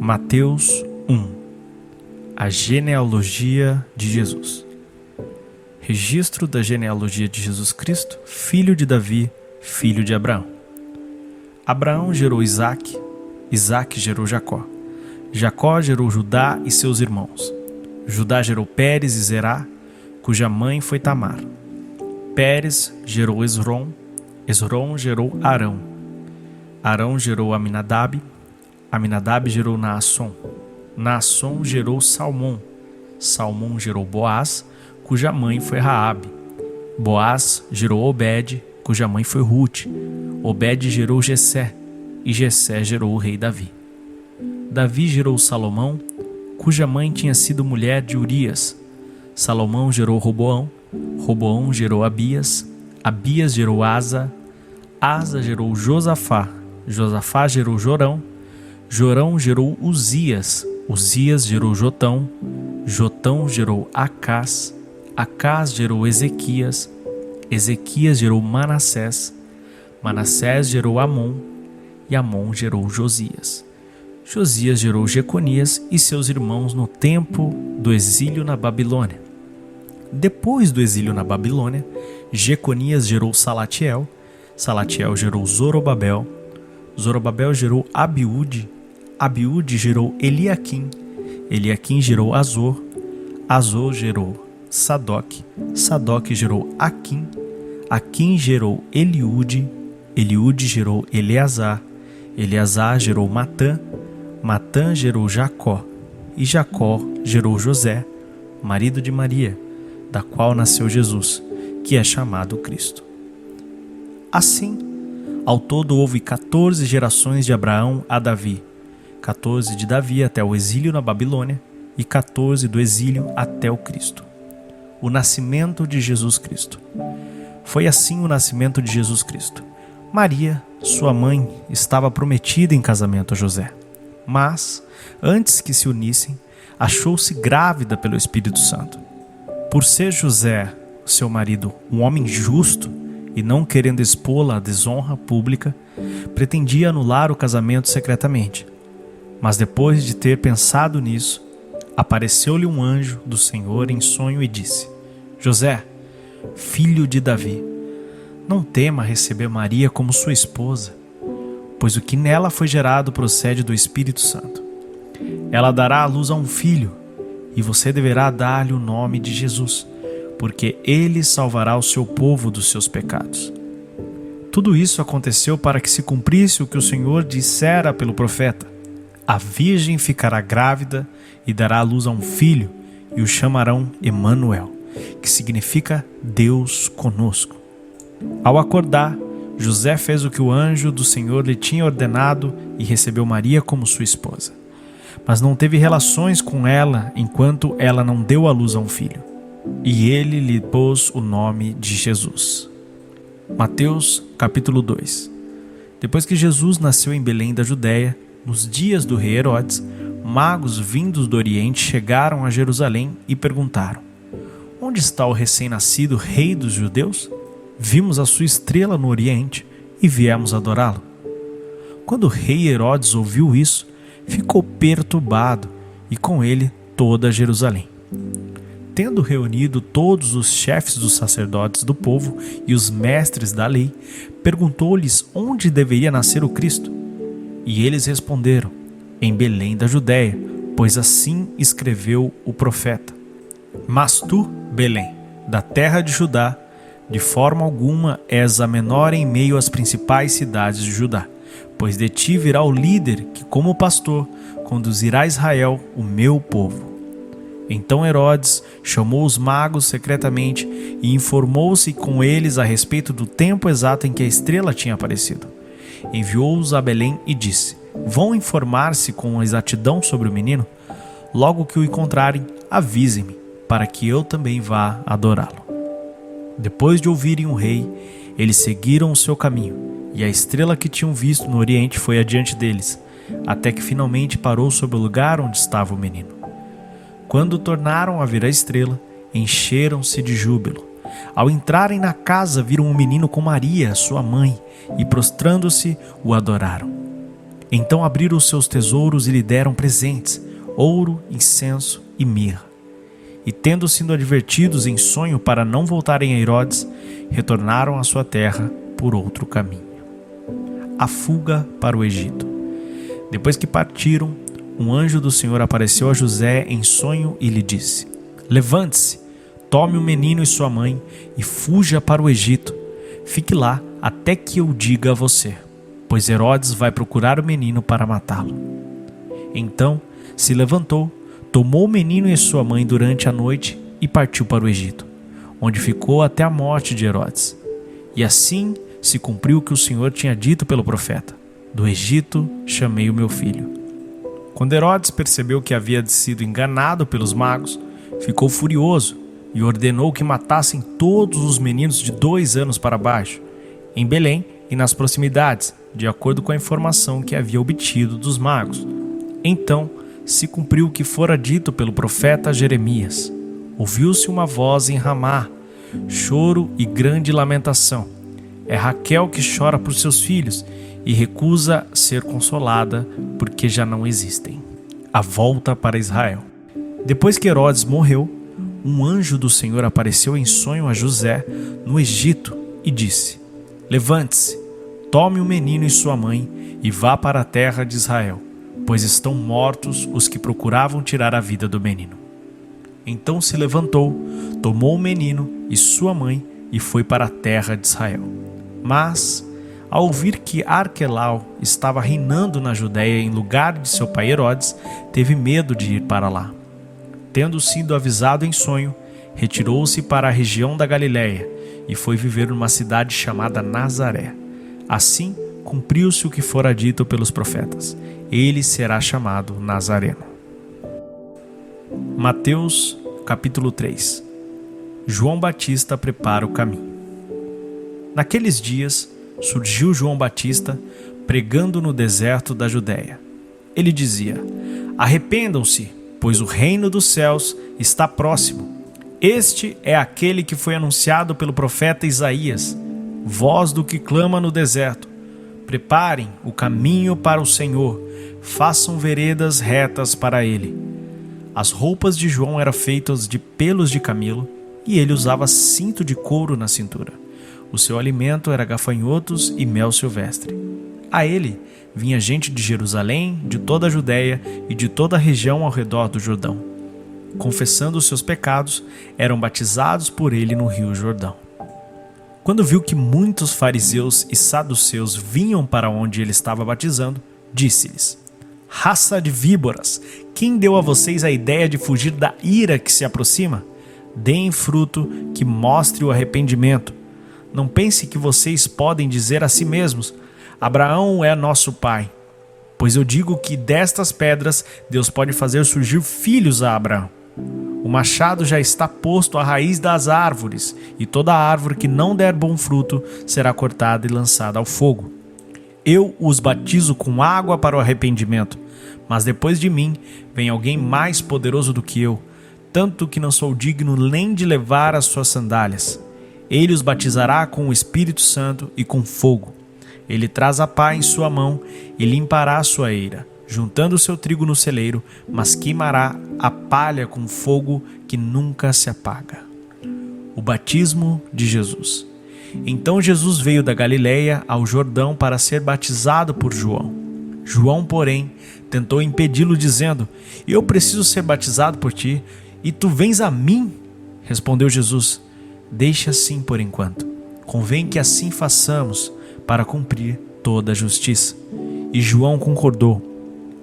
Mateus 1. A genealogia de Jesus. Registro da genealogia de Jesus Cristo, filho de Davi, filho de Abraão. Abraão gerou Isaque, Isaque gerou Jacó. Jacó gerou Judá e seus irmãos. Judá gerou Pérez e Zerá, cuja mãe foi Tamar. Pérez gerou Esrom, Esrom gerou Arão. Arão gerou Aminadab, Aminadab gerou Naasson. Naasson gerou Salmão. Salmão gerou Boaz, cuja mãe foi Raabe. Boaz gerou Obed, cuja mãe foi Rute. Obed gerou Jessé, e Jessé gerou o rei Davi. Davi gerou Salomão, cuja mãe tinha sido mulher de Urias. Salomão gerou Roboão, Roboão gerou Abias, Abias gerou Asa, Asa gerou Josafá, Josafá gerou Jorão, Jorão gerou Uzias, Uzias gerou Jotão, Jotão gerou Acás, Acás gerou Ezequias, Ezequias gerou Manassés, Manassés gerou Amon, e Amon gerou Josias. Josias gerou Jeconias e seus irmãos no tempo do exílio na Babilônia. Depois do exílio na Babilônia, Jeconias gerou Salatiel, Salatiel gerou Zorobabel, Zorobabel gerou Abiúde, Abiúde gerou Eliaquim, Eliaquim gerou Azor, Azor gerou Sadoc, Sadoc gerou Aquim, Aquim gerou Eliúde, Eliúde gerou Eleazar, Eleazar gerou Matã, Matã gerou Jacó, e Jacó gerou José, marido de Maria, da qual nasceu Jesus, que é chamado Cristo. Assim, ao todo houve 14 gerações de Abraão a Davi, 14 de Davi até o exílio na Babilônia e 14 do exílio até o Cristo. O nascimento de Jesus Cristo. Foi assim o nascimento de Jesus Cristo. Maria, sua mãe, estava prometida em casamento a José. Mas, antes que se unissem, achou-se grávida pelo Espírito Santo. Por ser José, seu marido, um homem justo e não querendo expô-la à desonra pública, pretendia anular o casamento secretamente. Mas depois de ter pensado nisso, apareceu-lhe um anjo do Senhor em sonho e disse: José, filho de Davi, não tema receber Maria como sua esposa, pois o que nela foi gerado procede do Espírito Santo. Ela dará à luz a um filho, e você deverá dar-lhe o nome de Jesus, porque ele salvará o seu povo dos seus pecados. Tudo isso aconteceu para que se cumprisse o que o Senhor dissera pelo profeta: a virgem ficará grávida e dará à luz a um filho, e o chamarão Emanuel, que significa Deus conosco. Ao acordar, José fez o que o anjo do Senhor lhe tinha ordenado e recebeu Maria como sua esposa. Mas não teve relações com ela enquanto ela não deu à luz a um filho. E ele lhe pôs o nome de Jesus. Mateus capítulo 2. Depois que Jesus nasceu em Belém da Judéia, nos dias do rei Herodes, magos vindos do Oriente chegaram a Jerusalém e perguntaram: onde está o recém-nascido rei dos judeus? Vimos a sua estrela no Oriente e viemos adorá-lo. Quando o rei Herodes ouviu isso, ficou perturbado, e com ele toda Jerusalém. Tendo reunido todos os chefes dos sacerdotes do povo e os mestres da lei, perguntou-lhes onde deveria nascer o Cristo. E eles responderam: em Belém da Judéia, pois assim escreveu o profeta. Mas tu, Belém, da terra de Judá, de forma alguma és a menor em meio às principais cidades de Judá, pois de ti virá o líder que, como pastor, conduzirá Israel, o meu povo. Então Herodes chamou os magos secretamente e informou-se com eles a respeito do tempo exato em que a estrela tinha aparecido. Enviou-os a Belém e disse: vão informar-se com exatidão sobre o menino? Logo que o encontrarem, avisem-me, para que eu também vá adorá-lo. Depois de ouvirem o rei, eles seguiram o seu caminho, e a estrela que tinham visto no Oriente foi adiante deles, até que finalmente parou sobre o lugar onde estava o menino. Quando tornaram a ver a estrela, encheram-se de júbilo. Ao entrarem na casa, viram um menino com Maria, sua mãe, e prostrando-se, o adoraram. Então abriram os seus tesouros e lhe deram presentes, ouro, incenso e mirra. E tendo sido advertidos em sonho para não voltarem a Herodes, retornaram à sua terra por outro caminho. A fuga para o Egito. Depois que partiram, um anjo do Senhor apareceu a José em sonho e lhe disse: Levante-se, tome o menino e sua mãe e fuja para o Egito. Fique lá até que eu diga a você, pois Herodes vai procurar o menino para matá-lo. Então se levantou, tomou o menino e sua mãe durante a noite e partiu para o Egito, onde ficou até a morte de Herodes. E assim se cumpriu o que o Senhor tinha dito pelo profeta: do Egito chamei o meu filho. Quando Herodes percebeu que havia sido enganado pelos magos, ficou furioso e ordenou que matassem todos os meninos de 2 anos para baixo, em Belém e nas proximidades, de acordo com a informação que havia obtido dos magos. Então se cumpriu o que fora dito pelo profeta Jeremias. Ouviu-se uma voz em Ramá, choro e grande lamentação. É Raquel que chora por seus filhos e recusa ser consolada porque já não existem. A volta para Israel. Depois que Herodes morreu, um anjo do Senhor apareceu em sonho a José no Egito e disse: Levante-se, tome o menino e sua mãe e vá para a terra de Israel, pois estão mortos os que procuravam tirar a vida do menino. Então se levantou, tomou o menino e sua mãe e foi para a terra de Israel. Mas, ao ouvir que Arquelau estava reinando na Judéia em lugar de seu pai Herodes, teve medo de ir para lá. Tendo sido avisado em sonho, retirou-se para a região da Galiléia e foi viver numa cidade chamada Nazaré. Assim, cumpriu-se o que fora dito pelos profetas: ele será chamado Nazareno. Mateus, capítulo 3. João Batista prepara o caminho. Naqueles dias, surgiu João Batista pregando no deserto da Judéia. Ele dizia: Arrependam-se, pois o reino dos céus está próximo. Este é aquele que foi anunciado pelo profeta Isaías, voz do que clama no deserto: preparem o caminho para o Senhor, façam veredas retas para ele. As roupas de João eram feitas de pelos de camelo e ele usava cinto de couro na cintura. O seu alimento era gafanhotos e mel silvestre. A ele vinha gente de Jerusalém, de toda a Judéia e de toda a região ao redor do Jordão. Confessando os seus pecados, eram batizados por ele no rio Jordão. Quando viu que muitos fariseus e saduceus vinham para onde ele estava batizando, disse-lhes: Raça de víboras, quem deu a vocês a ideia de fugir da ira que se aproxima? Deem fruto que mostre o arrependimento. Não pense que vocês podem dizer a si mesmos: Abraão é nosso pai. Pois eu digo que destas pedras Deus pode fazer surgir filhos a Abraão. O machado já está posto à raiz das árvores, e toda árvore que não der bom fruto será cortada e lançada ao fogo. Eu os batizo com água para o arrependimento, mas depois de mim vem alguém mais poderoso do que eu, tanto que não sou digno nem de levar as suas sandálias. Ele os batizará com o Espírito Santo e com fogo. Ele traz a pá em sua mão e limpará a sua eira, juntando o seu trigo no celeiro, mas queimará a palha com fogo que nunca se apaga. O batismo de Jesus. Então Jesus veio da Galiléia ao Jordão para ser batizado por João. João, porém, tentou impedi-lo, dizendo: Eu preciso ser batizado por ti, e tu vens a mim? Respondeu Jesus: Deixa assim por enquanto. Convém que assim façamos para cumprir toda a justiça. E João concordou.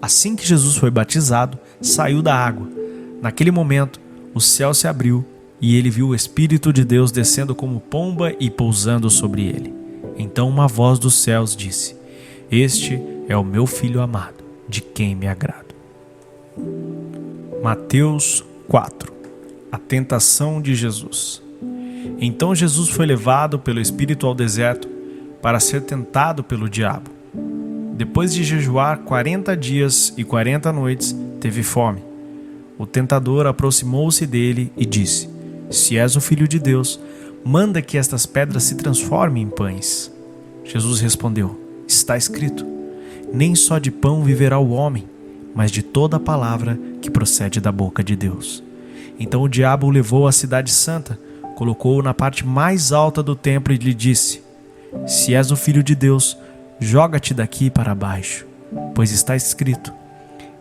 Assim que Jesus foi batizado, saiu da água. Naquele momento, o céu se abriu e ele viu o Espírito de Deus descendo como pomba e pousando sobre ele. Então uma voz dos céus disse: Este é o meu Filho amado, de quem me agrado. Mateus 4. A tentação de Jesus. Então Jesus foi levado pelo Espírito ao deserto para ser tentado pelo diabo. Depois de jejuar 40 dias e 40 noites, teve fome. O tentador aproximou-se dele e disse: Se és o Filho de Deus, manda que estas pedras se transformem em pães. Jesus respondeu: Está escrito: nem só de pão viverá o homem, mas de toda a palavra que procede da boca de Deus. Então o diabo o levou à cidade santa, colocou-o na parte mais alta do templo e lhe disse: Se és o filho de Deus, joga-te daqui para baixo, pois está escrito: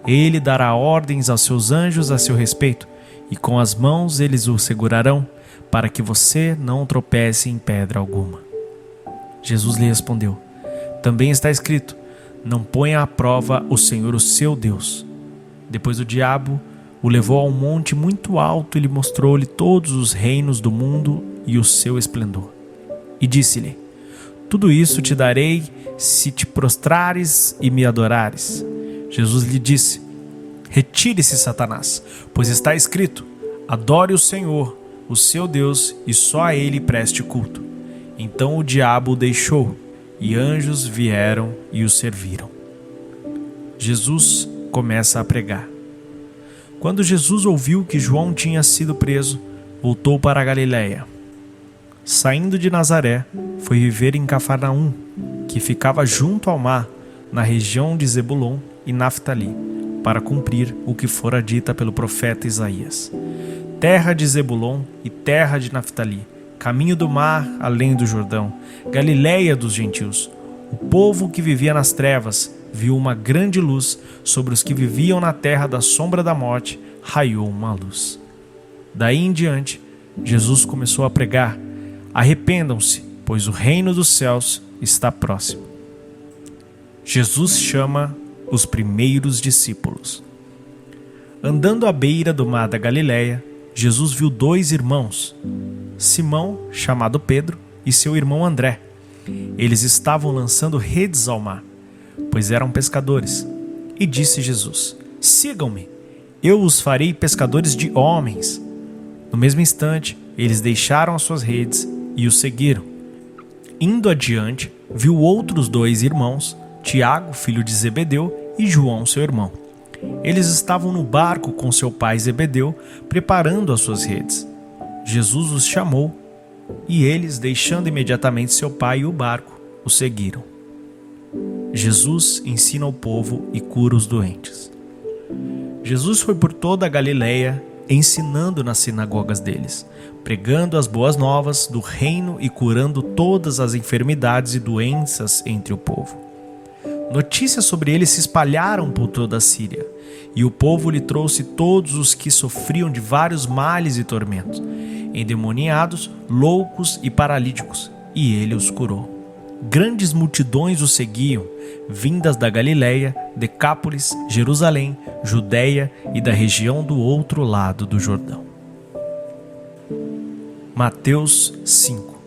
Ele dará ordens aos seus anjos a seu respeito, e com as mãos eles o segurarão, para que você não tropece em pedra alguma. Jesus lhe respondeu: Também está escrito: Não ponha à prova o Senhor, o seu Deus. Depois o diabo o levou a um monte muito alto e lhe mostrou-lhe todos os reinos do mundo e o seu esplendor. E disse-lhe: Tudo isso te darei se te prostrares e me adorares. Jesus lhe disse: Retire-se, Satanás, pois está escrito: Adore o Senhor, o seu Deus, e só a ele preste culto. Então o diabo o deixou, e anjos vieram e o serviram. Jesus começa a pregar. Quando Jesus ouviu que João tinha sido preso, voltou para a Galiléia. Saindo de Nazaré, foi viver em Cafarnaum, que ficava junto ao mar, na região de Zebulon e Naftali, para cumprir o que fora dita pelo profeta Isaías: Terra de Zebulon e terra de Naftali, caminho do mar além do Jordão, Galiléia dos gentios. O povo que vivia nas trevas viu uma grande luz, sobre os que viviam na terra da sombra da morte raiou uma luz. Daí em diante, Jesus começou a pregar: Arrependam-se, pois o reino dos céus está próximo. Jesus chama os primeiros discípulos. Andando à beira do mar da Galiléia, Jesus viu 2 irmãos, Simão, chamado Pedro, e seu irmão André. Eles estavam lançando redes ao mar, pois eram pescadores. E disse Jesus: Sigam-me, eu os farei pescadores de homens. No mesmo instante, eles deixaram as suas redes e o seguiram. Indo adiante, viu outros 2 irmãos, Tiago, filho de Zebedeu, e João, seu irmão. Eles estavam no barco com seu pai Zebedeu, preparando as suas redes. Jesus os chamou, e eles, deixando imediatamente seu pai e o barco, o seguiram. Jesus ensina o povo e cura os doentes. Jesus foi por toda a Galiléia, ensinando nas sinagogas deles, pregando as boas novas do reino e curando todas as enfermidades e doenças entre o povo. Notícias sobre ele se espalharam por toda a Síria, e o povo lhe trouxe todos os que sofriam de vários males e tormentos, endemoniados, loucos e paralíticos, e ele os curou. Grandes multidões o seguiam, vindas da Galiléia, Decápolis, Jerusalém, Judéia e da região do outro lado do Jordão. Mateus 5.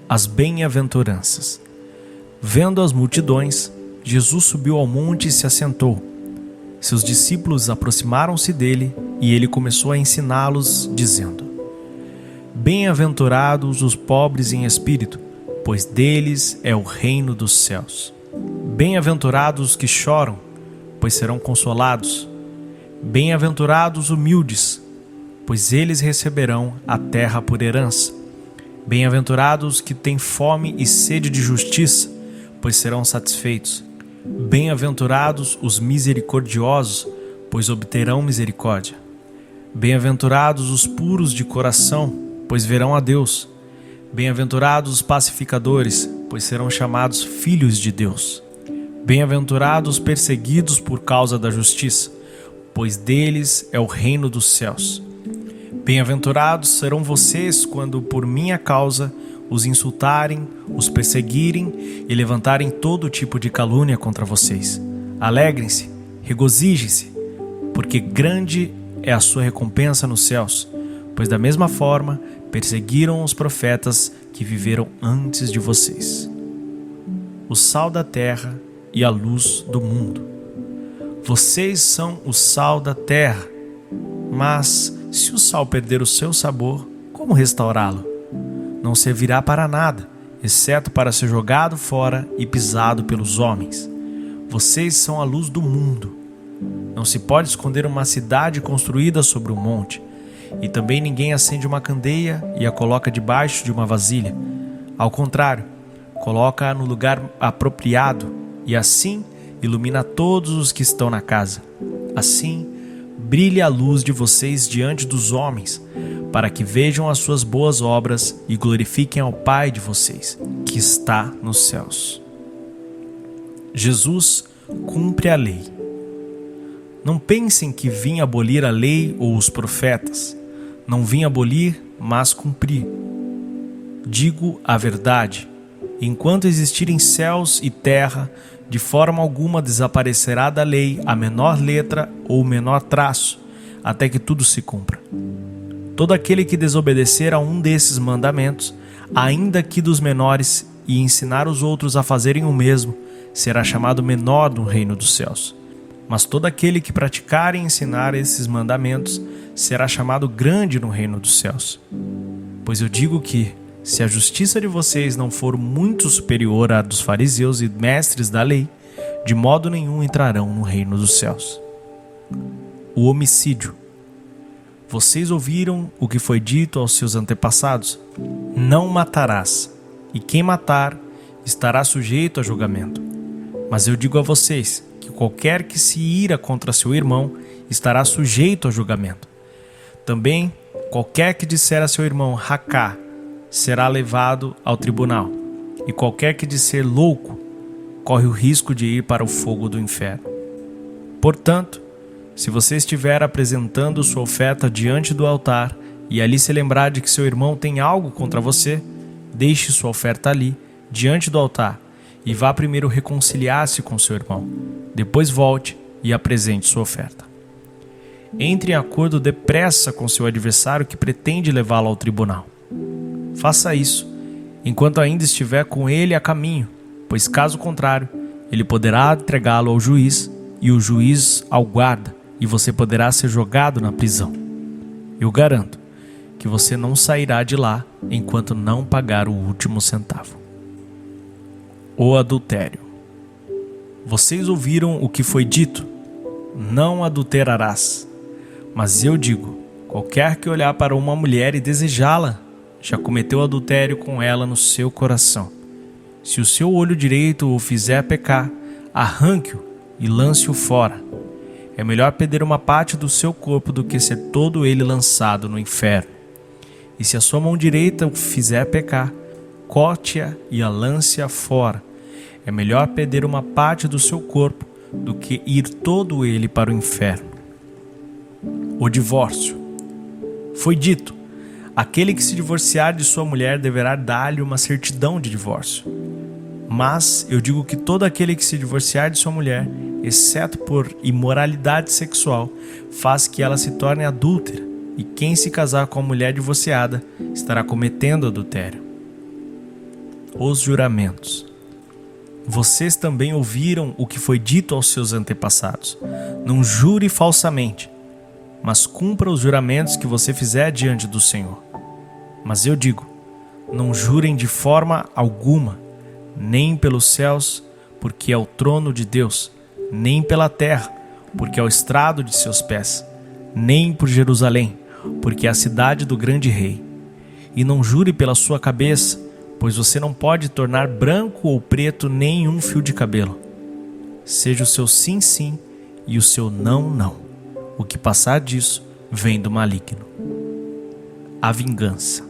As bem-aventuranças. Vendo as multidões, Jesus subiu ao monte e se assentou. Seus discípulos aproximaram-se dele e ele começou a ensiná-los, dizendo: Bem-aventurados os pobres em espírito, pois deles é o reino dos céus. Bem-aventurados os que choram, pois serão consolados. Bem-aventurados os humildes, pois eles receberão a terra por herança. Bem-aventurados os que têm fome e sede de justiça, pois serão satisfeitos. Bem-aventurados os misericordiosos, pois obterão misericórdia. Bem-aventurados os puros de coração, pois verão a Deus. Bem-aventurados os pacificadores, pois serão chamados filhos de Deus. Bem-aventurados os perseguidos por causa da justiça, pois deles é o reino dos céus. Bem-aventurados serão vocês quando por minha causa os insultarem, os perseguirem e levantarem todo tipo de calúnia contra vocês. Alegrem-se, regozijem-se, porque grande é a sua recompensa nos céus, pois da mesma forma perseguiram os profetas que viveram antes de vocês. O sal da terra e a luz do mundo. Vocês são o sal da terra, mas se o sal perder o seu sabor, como restaurá-lo? Não servirá para nada, exceto para ser jogado fora e pisado pelos homens. Vocês são a luz do mundo. Não se pode esconder uma cidade construída sobre um monte, e também ninguém acende uma candeia e a coloca debaixo de uma vasilha. Ao contrário, coloca-a no lugar apropriado, e assim ilumina todos os que estão na casa. Assim, brilhe a luz de vocês diante dos homens, para que vejam as suas boas obras e glorifiquem ao Pai de vocês, que está nos céus. Jesus cumpre a lei. Não pensem que vim abolir a lei ou os profetas. Não vim abolir, mas cumprir. Digo a verdade. Enquanto existirem céus e terra, de forma alguma desaparecerá da lei a menor letra ou o menor traço, até que tudo se cumpra. Todo aquele que desobedecer a um desses mandamentos, ainda que dos menores, e ensinar os outros a fazerem o mesmo, será chamado menor no reino dos céus. Mas todo aquele que praticar e ensinar esses mandamentos será chamado grande no reino dos céus. Pois eu digo que, se a justiça de vocês não for muito superior à dos fariseus e mestres da lei, de modo nenhum entrarão no reino dos céus. O homicídio. Vocês ouviram o que foi dito aos seus antepassados: não matarás, e quem matar estará sujeito a julgamento. Mas eu digo a vocês que qualquer que se ira contra seu irmão estará sujeito a julgamento. Também qualquer que disser a seu irmão racá será levado ao tribunal, e qualquer que disser louco corre o risco de ir para o fogo do inferno. Portanto, se você estiver apresentando sua oferta diante do altar e ali se lembrar de que seu irmão tem algo contra você, deixe sua oferta ali, diante do altar, e vá primeiro reconciliar-se com seu irmão. Depois volte e apresente sua oferta. Entre em acordo depressa com seu adversário que pretende levá-lo ao tribunal. Faça isso enquanto ainda estiver com ele a caminho, pois caso contrário, ele poderá entregá-lo ao juiz e o juiz ao guarda, e você poderá ser jogado na prisão. Eu garanto que você não sairá de lá enquanto não pagar o último centavo. O adultério. Vocês ouviram o que foi dito: não adulterarás. Mas eu digo, qualquer que olhar para uma mulher e desejá-la, já cometeu adultério com ela no seu coração. Se o seu olho direito o fizer pecar, arranque-o e lance-o fora. É melhor perder uma parte do seu corpo do que ser todo ele lançado no inferno. E se a sua mão direita o fizer pecar, corte-a e a lance-a fora. É melhor perder uma parte do seu corpo do que ir todo ele para o inferno. O divórcio. Foi dito: aquele que se divorciar de sua mulher deverá dar-lhe uma certidão de divórcio. Mas eu digo que todo aquele que se divorciar de sua mulher, exceto por imoralidade sexual, faz que ela se torne adúltera, e quem se casar com a mulher divorciada estará cometendo adultério. Os juramentos. Vocês também ouviram o que foi dito aos seus antepassados: não jure falsamente, mas cumpra os juramentos que você fizer diante do Senhor. Mas eu digo, não jurem de forma alguma, nem pelos céus, porque é o trono de Deus, nem pela terra, porque é o estrado de seus pés, nem por Jerusalém, porque é a cidade do grande rei. E não jure pela sua cabeça, pois você não pode tornar branco ou preto nenhum fio de cabelo. Seja o seu sim, sim, e o seu não, não. O que passar disso vem do maligno. A vingança.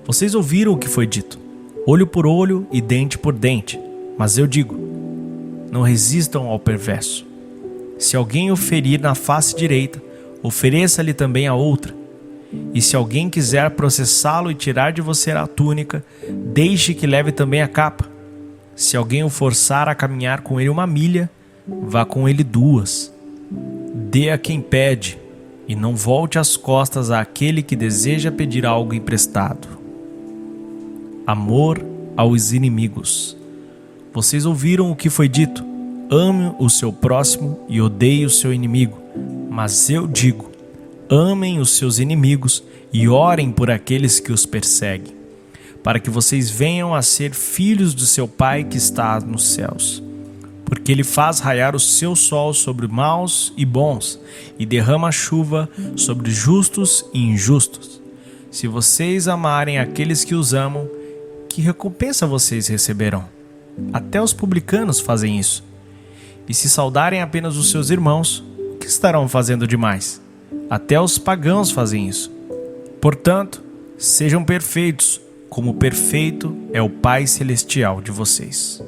Vocês ouviram o que foi dito: olho por olho e dente por dente. Mas eu digo, não resistam ao perverso. Se alguém o ferir na face direita, ofereça-lhe também a outra. E se alguém quiser processá-lo e tirar de você a túnica, deixe que leve também a capa. Se alguém o forçar a caminhar com ele 1 milha, vá com ele 2. Dê a quem pede, e não volte as costas àquele que deseja pedir algo emprestado. Amor aos inimigos. Vocês ouviram o que foi dito: ame o seu próximo e odeie o seu inimigo. Mas eu digo, amem os seus inimigos e orem por aqueles que os perseguem, para que vocês venham a ser filhos do seu Pai que está nos céus. Porque ele faz raiar o seu sol sobre maus e bons, e derrama chuva sobre justos e injustos. Se vocês amarem aqueles que os amam, que recompensa vocês receberão? Até os publicanos fazem isso. E se saudarem apenas os seus irmãos, o que estarão fazendo demais? Até os pagãos fazem isso. Portanto, sejam perfeitos, como perfeito é o Pai Celestial de vocês.